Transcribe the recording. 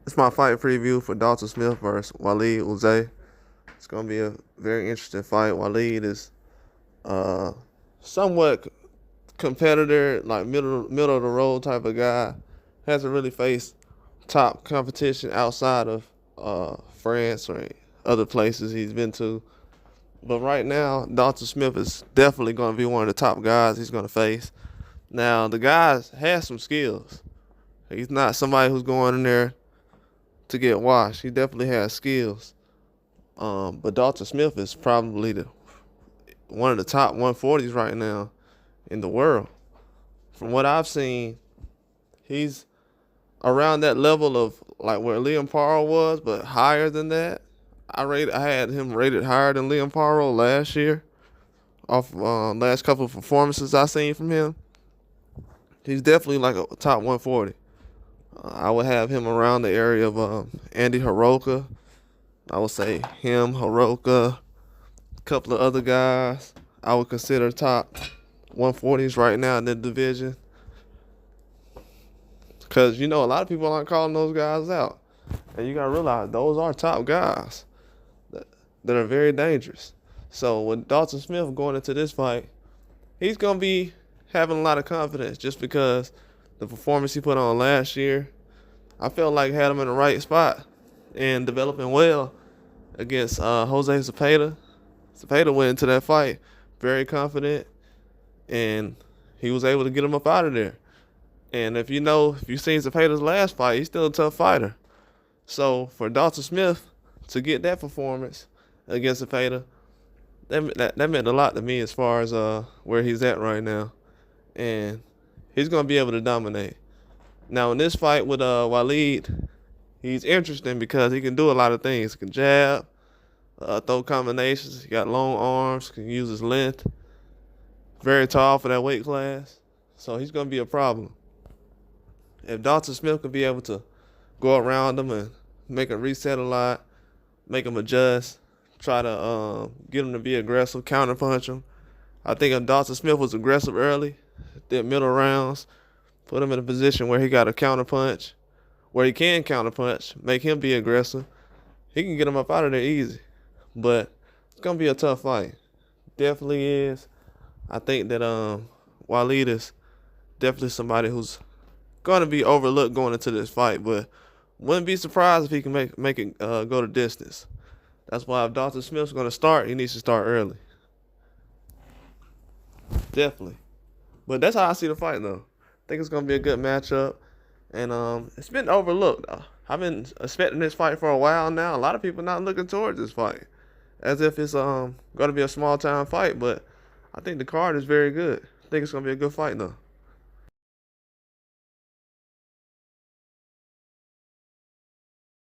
It's my fight preview for Dalton Smith versus Walid Ouizza. It's going to be a very interesting fight. Walid is somewhat competitor, like middle of the road type of guy. Hasn't really faced top competition outside of France or other places he's been to. But right now, Dalton Smith is definitely going to be one of the top guys he's going to face. Now, the guy has some skills. He's not somebody who's going in there to get washed. He definitely has skills. But Dalton Smith is probably one of the top 140s right now in the world. From what I've seen, he's around that level of like where Liam Paro was, but higher than that. I had him rated higher than Liam Paro last year off last couple of performances I seen from him. He's definitely like a top 140. I would have him around the area of Andy Hiroka. I would say him, Hiroka, a couple of other guys I would consider top 140s right now in the division. Because, a lot of people aren't calling those guys out. And you got to realize those are top guys that are very dangerous. So with Dalton Smith going into this fight, he's going to be having a lot of confidence just because the performance he put on last year, I felt like had him in the right spot and developing well against Jose Zepeda. Zepeda went into that fight very confident, and he was able to get him up out of there. And if you've seen Zepeda's last fight, he's still a tough fighter. So for Dalton Smith to get that performance against Zepeda, that meant a lot to me as far as where he's at right now. And he's going to be able to dominate. Now, in this fight with Walid, he's interesting because he can do a lot of things. He can jab, throw combinations. He got long arms, can use his length. Very tall for that weight class. So he's going to be a problem. If Dalton Smith could be able to go around him and make him reset a lot, make him adjust, try to get him to be aggressive, counterpunch him. I think if Dalton Smith was aggressive early, did middle rounds, put him in a position where he got a counterpunch, where he can counterpunch, make him be aggressive, he can get him up out of there easy. But it's going to be a tough fight. Definitely is. I think that Walid is definitely somebody who's going to be overlooked going into this fight, but wouldn't be surprised if he can make it go the distance. That's why if Dalton Smith's going to start, he needs to start early. Definitely. But that's how I see the fight, though. I think it's going to be a good matchup. And it's been overlooked. I've been expecting this fight for a while now. A lot of people not looking towards this fight as if it's going to be a small-time fight. But I think the card is very good. I think it's going to be a good fight, though.